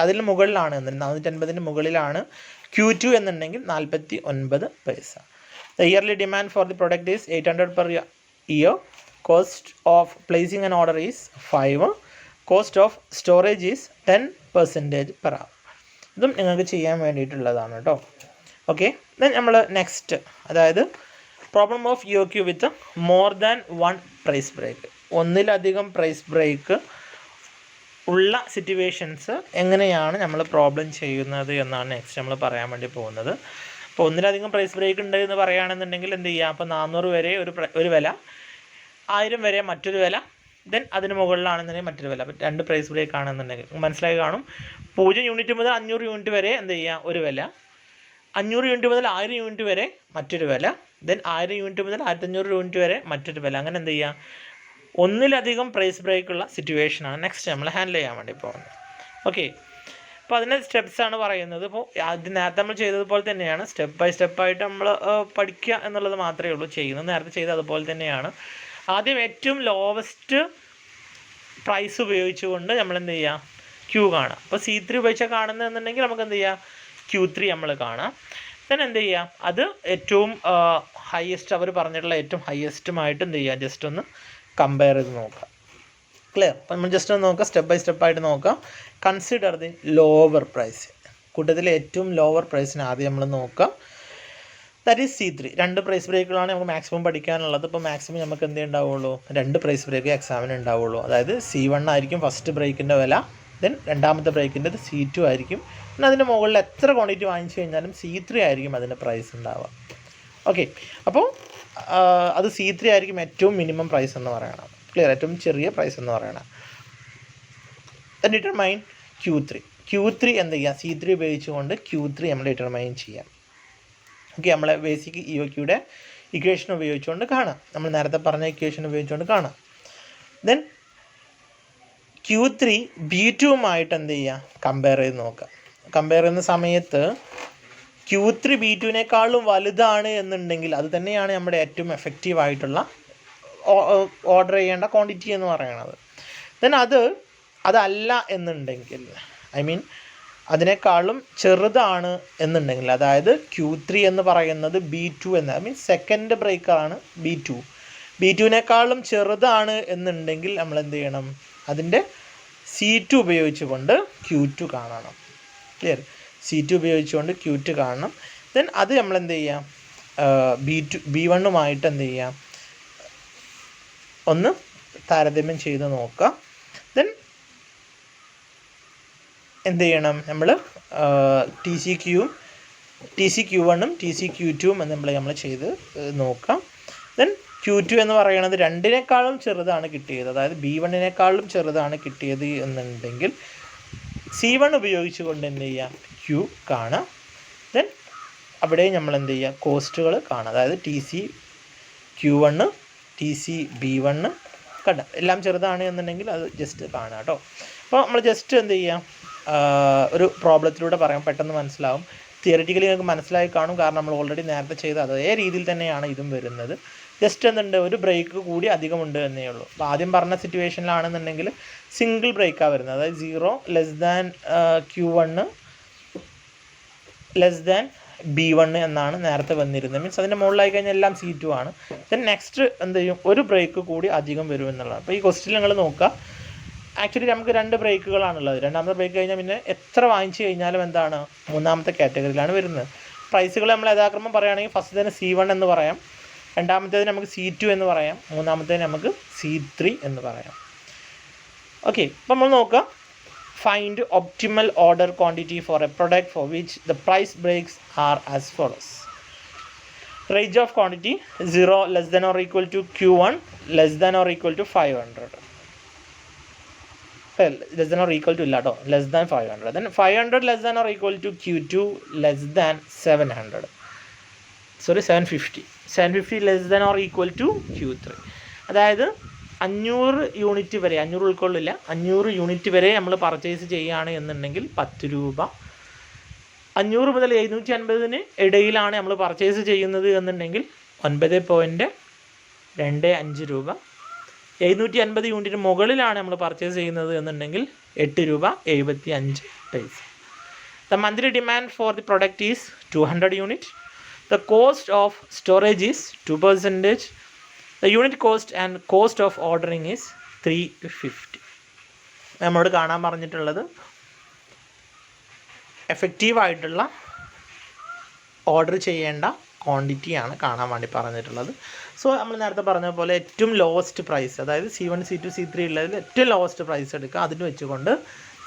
അതിൽ മുകളിലാണ് എന്നുണ്ടെങ്കിൽ 450-ന് മുകളിലാണ് Q2 എന്നുണ്ടെങ്കിൽ 49 പൈസ. The yearly demand for the product is 800 per year. Cost of placing an order is 5. Cost of storage is 10% per hour. ഇതും നിങ്ങൾക്ക് ചെയ്യാൻ വേണ്ടിയിട്ടുള്ളതാണ് കേട്ടോ. ഓക്കെ, ദെൻ നമ്മൾ നെക്സ്റ്റ്, അതായത് problem of EOQ with more than 1 price break. ഒന്നിലധികം price break ഉള്ള situations എങ്ങനെയാണ് നമ്മൾ പ്രോബ്ലം ചെയ്യുന്നത് എന്നാണ് നെക്സ്റ്റ് നമ്മൾ പറയാൻ വേണ്ടി പോകുന്നത്. അപ്പോൾ ഒന്നിലധികം പ്രൈസ് ബ്രേക്ക് ഉണ്ട് എന്ന് പറയുകയാണെന്നുണ്ടെങ്കിൽ എന്ത് ചെയ്യുക, അപ്പോൾ 400 വരെ ഒരു വില, 1000 വരെ മറ്റൊരു വില, ദെൻ അതിന് മുകളിലാണെന്നുണ്ടെങ്കിൽ മറ്റൊരു വില. അപ്പോൾ 2 പ്രൈസ് ബ്രേക്ക് ആണെന്നുണ്ടെങ്കിൽ മനസ്സിലായി കാണും. 0 യൂണിറ്റ് മുതൽ 500 യൂണിറ്റ് വരെ എന്ത് ചെയ്യുക, ഒരു വില. 500 യൂണിറ്റ് മുതൽ 1000 യൂണിറ്റ് വരെ മറ്റൊരു വില. ദെൻ 1000 യൂണിറ്റ് മുതൽ 1500 യൂണിറ്റ് വരെ മറ്റൊരു വില. അങ്ങനെ എന്ത് ചെയ്യുക, ഒന്നിലധികം പ്രൈസ് ബ്രേക്കുള്ള സിറ്റുവേഷനാണ് നെക്സ്റ്റ് നമ്മൾ ഹാൻഡിൽ ചെയ്യാൻ വേണ്ടി പോകുന്നത്. ഓക്കെ, അപ്പോൾ അതിൻ്റെ സ്റ്റെപ്സാണ് പറയുന്നത്. ഇപ്പോൾ അത് നേരത്തെ നമ്മൾ ചെയ്തതുപോലെ തന്നെയാണ്, സ്റ്റെപ്പ് ബൈ സ്റ്റെപ്പായിട്ട് നമ്മൾ പഠിക്കുക എന്നുള്ളത് മാത്രമേ ഉള്ളൂ. ചെയ്യുന്നത് നേരത്തെ ചെയ്ത് അതുപോലെ തന്നെയാണ്. ആദ്യം ഏറ്റവും ലോവസ്റ്റ് പ്രൈസ് ഉപയോഗിച്ചുകൊണ്ട് നമ്മൾ എന്ത് ചെയ്യുക, Q കാണാം. അപ്പോൾ C3 ഉപയോഗിച്ചാൽ കാണുന്നതെന്നുണ്ടെങ്കിൽ നമുക്ക് എന്ത് ചെയ്യാം, Q3 നമ്മൾ കാണാം. ദെൻ എന്ത് ചെയ്യാം, അത് ഏറ്റവും ഹയസ്റ്റ് അവർ പറഞ്ഞിട്ടുള്ള ഏറ്റവും ഹയസ്റ്റുമായിട്ട് എന്ത് ചെയ്യുക, ജസ്റ്റ് ഒന്ന് കമ്പയർ ചെയ്ത് നോക്കാം. ക്ലിയർ? അപ്പോൾ നമ്മൾ ജസ്റ്റ് ഒന്ന് നോക്കാം, സ്റ്റെപ്പ് ബൈ സ്റ്റെപ്പായിട്ട് നോക്കാം. കൺസിഡർ ദി ലോവർ പ്രൈസ്, കൂട്ടത്തിലെ ഏറ്റവും ലോവർ പ്രൈസിന് ആദ്യം നമ്മൾ നോക്കാം. That is C3. 2 പ്രൈസ് ബ്രേക്കുകളാണ് നമുക്ക് മാക്സിമം പഠിക്കാനുള്ളത്. ഇപ്പോൾ മാക്സിമം നമുക്ക് എന്തേ ഉണ്ടാവുള്ളൂ, 2 പ്രൈസ് ബ്രേക്ക് എക്സാമിന് ഉണ്ടാവുള്ളൂ. അതായത് C1 ആയിരിക്കും ഫസ്റ്റ് ബ്രേക്കിൻ്റെ വില, ദെൻ രണ്ടാമത്തെ ബ്രേക്കിൻ്റെത് C2 ആയിരിക്കും. പിന്നെ അതിൻ്റെ മുകളിൽ എത്ര ക്വാണ്ടിറ്റി വാങ്ങിച്ചു കഴിഞ്ഞാലും C3 ആയിരിക്കും അതിൻ്റെ പ്രൈസ് ഉണ്ടാവുക. ഓക്കെ, അപ്പോൾ അത് C3 ആയിരിക്കും ഏറ്റവും മിനിമം പ്രൈസ് എന്ന് പറയണം. ക്ലിയർ? ഏറ്റവും ചെറിയ പ്രൈസ് എന്ന് പറയണം. ഡിറ്റർമൈൻ Q3 എന്ത് ചെയ്യുക, C3 ഉപയോഗിച്ചുകൊണ്ട് Q3 നമ്മൾ ഡിറ്റർമൈൻ ചെയ്യാം. ഓക്കെ, നമ്മളെ ബേസിക് EOQയുടെ ഇക്വേഷൻ ഉപയോഗിച്ചുകൊണ്ട് കാണാം, നമ്മൾ നേരത്തെ പറഞ്ഞ ഇക്വേഷൻ ഉപയോഗിച്ചുകൊണ്ട് കാണാം. ദെൻ Q3 B2-വുമായിട്ട് എന്ത് ചെയ്യുക, കമ്പയർ ചെയ്ത് നോക്കാം. കമ്പയർ ചെയ്യുന്ന സമയത്ത് Q3 B2-വിനേക്കാളും വലുതാണ് എന്നുണ്ടെങ്കിൽ അത് തന്നെയാണ് നമ്മുടെ ഏറ്റവും എഫക്റ്റീവായിട്ടുള്ള ഓർഡർ ചെയ്യേണ്ട ക്വാണ്ടിറ്റി എന്ന് പറയുന്നത്. ദെൻ അതല്ല എന്നുണ്ടെങ്കിൽ, ഐ മീൻ അതിനേക്കാളും ചെറുതാണ് എന്നുണ്ടെങ്കിൽ, അതായത് Q3 എന്ന് പറയുന്നത് B2 എന്ന്, ഐ മീൻ സെക്കൻഡ് ബ്രേക്കാണ് B2, B2വിനേക്കാളും ചെറുതാണ് എന്നുണ്ടെങ്കിൽ നമ്മൾ എന്ത് ചെയ്യണം, അതിൻ്റെ C2 ഉപയോഗിച്ചുകൊണ്ട് Q2 കാണണം. ക്ലിയർ? C2 ഉപയോഗിച്ചുകൊണ്ട് Q2 കാണണം. ദെൻ അത് നമ്മൾ എന്ത് ചെയ്യാം, B1 എന്ത് ചെയ്യാം, ഒന്ന് താരതമ്യം ചെയ്ത് നോക്കാം. ദെൻ എന്ത് ചെയ്യണം, നമ്മൾ TCQ1ഉം TCQ2ഉം നമ്മൾ ചെയ്ത് നോക്കാം. ദെൻ Q2 എന്ന് പറയുന്നത് 2നേക്കാളും ചെറുതാണ് കിട്ടിയത്, അതായത് B1നേക്കാളും ചെറുതാണ് കിട്ടിയത് എന്നുണ്ടെങ്കിൽ C1 ഉപയോഗിച്ചുകൊണ്ട് എന്ത് ചെയ്യാം, Q കാണാം. ദെൻ അവിടെ നമ്മൾ എന്ത് ചെയ്യുക, കോസ്റ്റുകൾ കാണാം, അതായത് TCQ1 TCB1 കണ്ട എല്ലാം ചെറുതാണ് എന്നുണ്ടെങ്കിൽ അത് ജസ്റ്റ് കാണാം കേട്ടോ. അപ്പോൾ നമ്മൾ ജസ്റ്റ് എന്ത് ചെയ്യാം, ഒരു പ്രോബ്ലത്തിലൂടെ പറയാം, പെട്ടെന്ന് മനസ്സിലാവും. തിയറിറ്റിക്കലി നിങ്ങൾക്ക് മനസ്സിലായി കാണും, കാരണം നമ്മൾ ഓൾറെഡി നേരത്തെ ചെയ്ത അതേ രീതിയിൽ തന്നെയാണ് ഇതും വരുന്നത്. ജസ്റ്റ് എന്തുണ്ട്, ഒരു ബ്രേക്ക് കൂടി അധികമുണ്ട് എന്നേ ഉള്ളൂ. അപ്പോൾ ആദ്യം പറഞ്ഞ സിറ്റുവേഷനിലാണെന്നുണ്ടെങ്കിൽ സിംഗിൾ ബ്രേക്കാണ് വരുന്നത്, അതായത് 0 Q1 B1 എന്നാണ് നേരത്തെ വന്നിരുന്നത്. മീൻസ് അതിൻ്റെ മുകളിലായി കഴിഞ്ഞാൽ എല്ലാം C2 ആണ്. ദെൻ നെക്സ്റ്റ് എന്ത് ചെയ്യും, ഒരു ബ്രേക്ക് കൂടി അധികം വരും എന്നുള്ളതാണ്. അപ്പോൾ ഈ ക്വസ്റ്റ്യൻ നിങ്ങൾ നോക്കുക, ആക്ച്വലി നമുക്ക് 2 ബ്രേക്കുകളാണുള്ളത്. രണ്ടാമത്തെ ബ്രേക്ക് കഴിഞ്ഞാൽ പിന്നെ എത്ര വാങ്ങിച്ചു കഴിഞ്ഞാലും എന്താണ്, മൂന്നാമത്തെ കാറ്റഗറിയിലാണ് വരുന്നത്. പ്രൈസുകൾ നമ്മൾ യഥാക്രമം പറയുകയാണെങ്കിൽ ഫസ്റ്റത്തേന് C1 എന്ന് പറയാം, രണ്ടാമത്തേതിന് നമുക്ക് C2 എന്ന് പറയാം, മൂന്നാമത്തേന് നമുക്ക് C3 എന്ന് പറയാം. ഓക്കെ, അപ്പോൾ നമ്മൾ നോക്കാം. Find optimal order quantity for a product for which the price breaks are as follows. Range of quantity 0 less than or equal to Q1 less than or equal to 500. Well, less than or equal to illato, less than 500. Then 500 less than or equal to Q2 less than 700. Sorry, 750 less than or equal to Q3. അതായത് 500 unit വരെ, 500 ഉൾക്കൊള്ളില്ല, 500 unit വരെ നമ്മൾ purchase ചെയ്യുകയാണ് എന്നുണ്ടെങ്കിൽ 10 രൂപ. 500 മുതൽ 750 ഇടയിലാണ് നമ്മൾ പർച്ചേസ് ചെയ്യുന്നത് എന്നുണ്ടെങ്കിൽ 9.25 രൂപ. 750 യൂണിറ്റിന് മുകളിലാണ് നമ്മൾ പർച്ചേസ് ചെയ്യുന്നത് എന്നുണ്ടെങ്കിൽ 8 രൂപ 75 പൈസ. The monthly demand for the product is 200 units. The cost of storage is 2%. The unit cost and cost of ordering is 350. നമ്മളോട് കാണാൻ പറഞ്ഞിട്ടുള്ളത് എഫക്റ്റീവായിട്ടുള്ള ഓർഡർ ചെയ്യേണ്ട ക്വാണ്ടിറ്റിയാണ് കാണാൻ വേണ്ടി പറഞ്ഞിട്ടുള്ളത്. സോ നമ്മൾ നേരത്തെ പറഞ്ഞ പോലെ ഏറ്റവും ലോവസ്റ്റ് പ്രൈസ്, അതായത് C1 C2 C3 ഉള്ളതിൽ ഏറ്റവും ലോവസ്റ്റ് പ്രൈസ് എടുക്കുക. അതിന് വെച്ചുകൊണ്ട്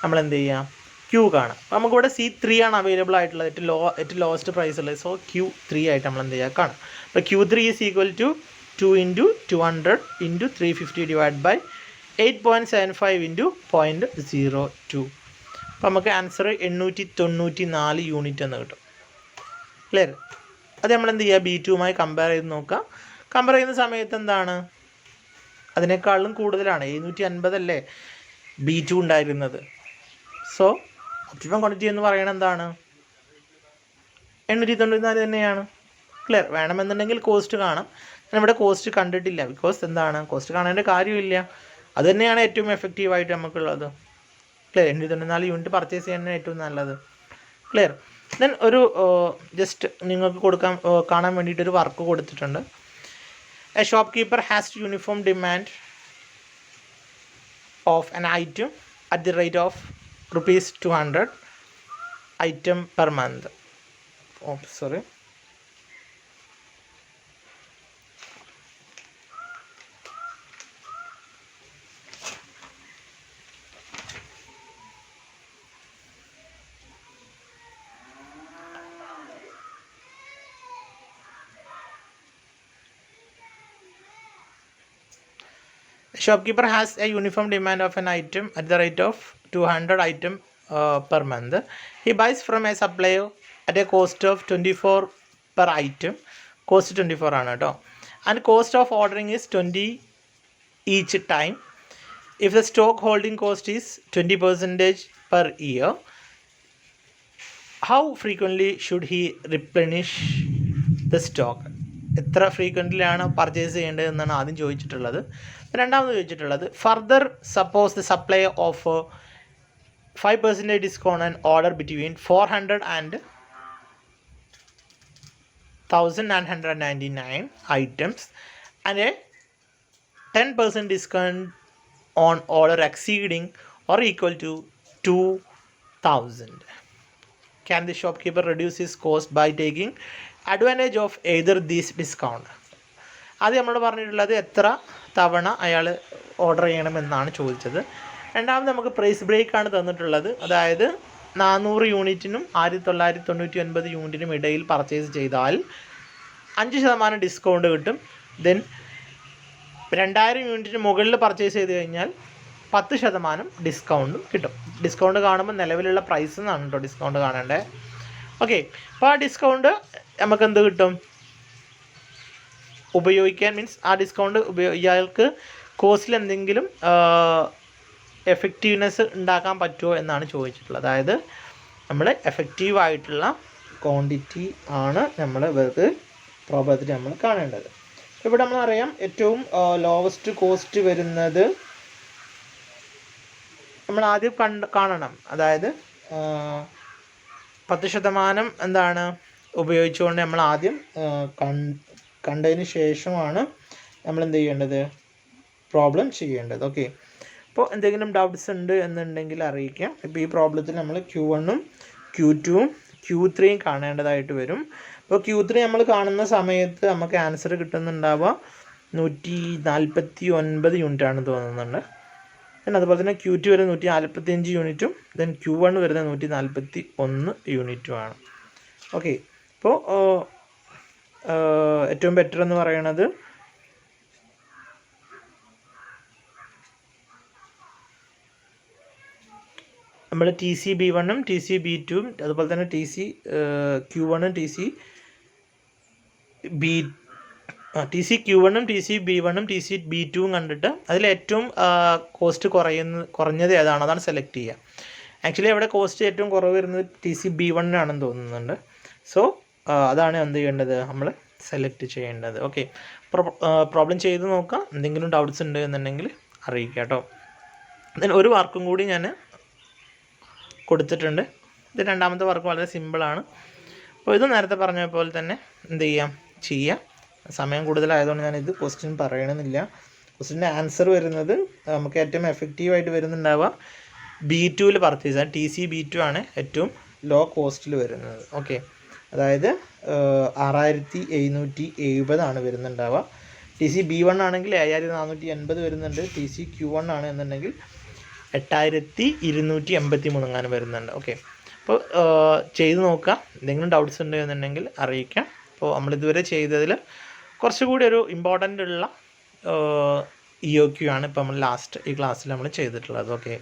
നമ്മൾ എന്ത് ചെയ്യുക, Q കാണാം. അപ്പോൾ നമുക്കിവിടെ C3 ആണ് അവൈലബിൾ ആയിട്ടുള്ളത്, ഏറ്റവും ലോവസ്റ്റ് പ്രൈസ് ഉള്ളത്. സോ Q3 ആയിട്ട് നമ്മൾ എന്ത് ചെയ്യുക, കാണാം. അപ്പോൾ Q3 is equal to 2 × 200 × 350 divide by 8.75 × 0.02. അപ്പോൾ നമുക്ക് ആൻസർ 894 യൂണിറ്റ് എന്ന് കിട്ടും. ക്ലിയർ? അത് നമ്മൾ എന്ത് ചെയ്യുക, B2മായി കമ്പയർ ചെയ്ത് നോക്കുക. കമ്പയർ ചെയ്യുന്ന സമയത്ത് എന്താണ്, അതിനേക്കാളും കൂടുതലാണ്, 750 അല്ലേ B2 ഉണ്ടായിരുന്നത്. സോ ഒപ്റ്റിമം ക്വാണ്ടിറ്റി എന്ന് പറയുന്നത് എന്താണ്, 894 തന്നെയാണ്. ക്ലിയർ? വേണമെന്നുണ്ടെങ്കിൽ കോസ്റ്റ് കാണാം. ഞാനിവിടെ കോസ്റ്റ് കണ്ടിട്ടില്ല, ബിക്കോസ് എന്താണ്, കോസ്റ്റ് കാണേണ്ട കാര്യമില്ല. അത് തന്നെയാണ് ഏറ്റവും എഫക്റ്റീവായിട്ട് നമുക്കുള്ളത്. ക്ലിയർ? 894 യൂണിറ്റ് പർച്ചേസ് ചെയ്യാനാണ് ഏറ്റവും നല്ലത്. ക്ലിയർ? ദെൻ ഒരു ജസ്റ്റ് നിങ്ങൾക്ക് കാണാൻ വേണ്ടിയിട്ടൊരു വർക്ക് കൊടുത്തിട്ടുണ്ട്. A shop keeper has uniform demand of an item at the rate of ₹200 item per month. Oh, sorry. A shopkeeper has a uniform demand of an item at the rate of 200 item per month. He buys from a supplier at a cost of 24 per item. Cost 24 ആണ് കേട്ടോ. And cost of ordering is 20 each time. If the stock holding cost is 20% per year, how frequently should he replenish the stock? എത്ര ഫ്രീക്വൻ്റിലാണ് purchase ചെയ്യേണ്ടത് എന്നാണ് ആദ്യം ചോദിച്ചിട്ടുള്ളത്. രണ്ടാമത് ചോദിച്ചിട്ടുള്ളത് further suppose the supply of 5% discount and order between 400 and 1999 items and a 10% discount on order exceeding or equal to 2000. Can the shopkeeper reduce his cost by taking advantage of either these discount? ആദ്യം നമ്മൾ പറഞ്ഞിട്ടുള്ളത് എത്ര തവണ അയാൾ order ചെയ്യണമെന്നാണ് ചോദിച്ചത്. രണ്ടാമത് നമുക്ക് പ്രൈസ് ബ്രേക്കാണ് തന്നിട്ടുള്ളത്. അതായത് 400 യൂണിറ്റിനും 1999 യൂണിറ്റിനും ഇടയിൽ പർച്ചേസ് ചെയ്താൽ 5% ഡിസ്കൗണ്ട് കിട്ടും. ദെൻ 2000 യൂണിറ്റിന് മുകളിൽ പർച്ചേസ് ചെയ്ത് കഴിഞ്ഞാൽ 10% ഡിസ്കൗണ്ടും കിട്ടും. ഡിസ്കൗണ്ട് കാണുമ്പോൾ നിലവിലുള്ള പ്രൈസ് എന്നാണ് കേട്ടോ ഡിസ്കൗണ്ട് കാണേണ്ടത്. ഓക്കെ, അപ്പോൾ ആ ഡിസ്കൗണ്ട് നമുക്ക് എന്ത് കിട്ടും? ഉപയോഗിക്കാൻ മീൻസ് ആ ഡിസ്കൗണ്ട് ഇയാൾക്ക് കോസ്റ്റിൽ എന്തെങ്കിലും എഫക്റ്റീവ്നെസ് ഉണ്ടാക്കാൻ പറ്റുമോ എന്നാണ് ചോദിച്ചിട്ടുള്ളത്. അതായത് നമ്മൾ എഫക്റ്റീവായിട്ടുള്ള ക്വാണ്ടിറ്റി ആണ് നമ്മൾ ഇവർക്ക് പ്രോബ്ലത്തിൽ നമ്മൾ കാണേണ്ടത്. ഇവിടെ നമ്മളറിയാം ഏറ്റവും ലോവസ്റ്റ് കോസ്റ്റ് വരുന്നത് നമ്മൾ ആദ്യം കാണണം. അതായത് 10% എന്താണ് ഉപയോഗിച്ചുകൊണ്ട് നമ്മൾ ആദ്യം കണ്ടതിന് ശേഷമാണ് നമ്മൾ എന്ത് ചെയ്യേണ്ടത്? പ്രോബ്ലം ചെയ്യേണ്ടത്. ഓക്കെ, അപ്പോൾ എന്തെങ്കിലും ഡൗട്ട്സ് ഉണ്ട് എന്നുണ്ടെങ്കിൽ അറിയിക്കാം. ഇപ്പോൾ ഈ പ്രോബ്ലത്തിൽ നമ്മൾ Q1ഉം Q2ഉം Q3യും കാണേണ്ടതായിട്ട് വരും. അപ്പോൾ Q3 നമ്മൾ കാണുന്ന സമയത്ത് നമുക്ക് ആൻസർ കിട്ടുന്നുണ്ടാവുക 149 യൂണിറ്റ് ആണെന്ന് തോന്നുന്നുണ്ട്. പിന്നെ അതുപോലെ തന്നെ Q2 വരെ 145 യൂണിറ്റും ദെൻ Q1 വരുന്നത് 141 യൂണിറ്റുമാണ്. ഓക്കെ, അപ്പോൾ ഏറ്റവും ബെറ്റർ എന്ന് പറയുന്നത് നമ്മൾ TC-B1ഉം TC-B2ഉം അതുപോലെ തന്നെ TC-Q1ഉം TC-Q1ഉം TC-B1ഉം TC-B2ഉം കണ്ടിട്ട് അതിലേറ്റവും കോസ്റ്റ് കുറഞ്ഞത് ഏതാണ് അതാണ് സെലക്ട് ചെയ്യുക. ആക്ച്വലി അവിടെ കോസ്റ്റ് ഏറ്റവും കുറവ് വരുന്നത് TC-B1ആണെന്ന് തോന്നുന്നുണ്ട്. സോ അതാണ് എന്ത് ചെയ്യേണ്ടത്? നമ്മൾ സെലക്ട് ചെയ്യേണ്ടത്. ഓക്കെ, പ്രോബ്ലം ചെയ്ത് നോക്കാം. എന്തെങ്കിലും ഡൗട്ട്സ് ഉണ്ട് എന്നുണ്ടെങ്കിൽ അറിയിക്കുക കേട്ടോ. ദെൻ ഒരു വർക്കും കൂടി ഞാൻ കൊടുത്തിട്ടുണ്ട്. ഇത് രണ്ടാമത്തെ വർക്ക് വളരെ സിമ്പിളാണ്. അപ്പോൾ ഇത് നേരത്തെ പറഞ്ഞ പോലെ തന്നെ എന്ത് ചെയ്യാം. സമയം കൂടുതലായതുകൊണ്ട് ഞാനിത് ക്വസ്റ്റ്യൻ പറയണമെന്നില്ല. ക്വസ്റ്റ്യൻ്റെ ആൻസർ വരുന്നത് നമുക്ക് ഏറ്റവും എഫക്റ്റീവായിട്ട് വരുന്നുണ്ടാവുക B2ൽ പർച്ചേസ് ചെയ്യാൻ. TC-B2 ആണ് ഏറ്റവും ലോ കോസ്റ്റിൽ വരുന്നത്. ഓക്കെ, അതായത് 6770 ആണ് വരുന്നുണ്ടാവുക. TC-B1 ആണെങ്കിൽ 7480 വരുന്നുണ്ട്. TC-Q1 ആണ് എന്നുണ്ടെങ്കിൽ 8283 അങ്ങനെ വരുന്നുണ്ട്. ഓക്കെ, അപ്പോൾ ചെയ്ത് നോക്കാം. എന്തെങ്കിലും ഡൗട്ട്സ് ഉണ്ട് എന്നുണ്ടെങ്കിൽ അറിയിക്കാം. അപ്പോൾ നമ്മളിതുവരെ ചെയ്തതിൽ കുറച്ചുകൂടി ഒരു ഇമ്പോർട്ടൻ്റ് ഉള്ള EOQ ആണ് ഇപ്പോൾ നമ്മൾ ഈ ക്ലാസ്സിൽ നമ്മൾ ചെയ്തിട്ടുള്ളത്. ഓക്കെ.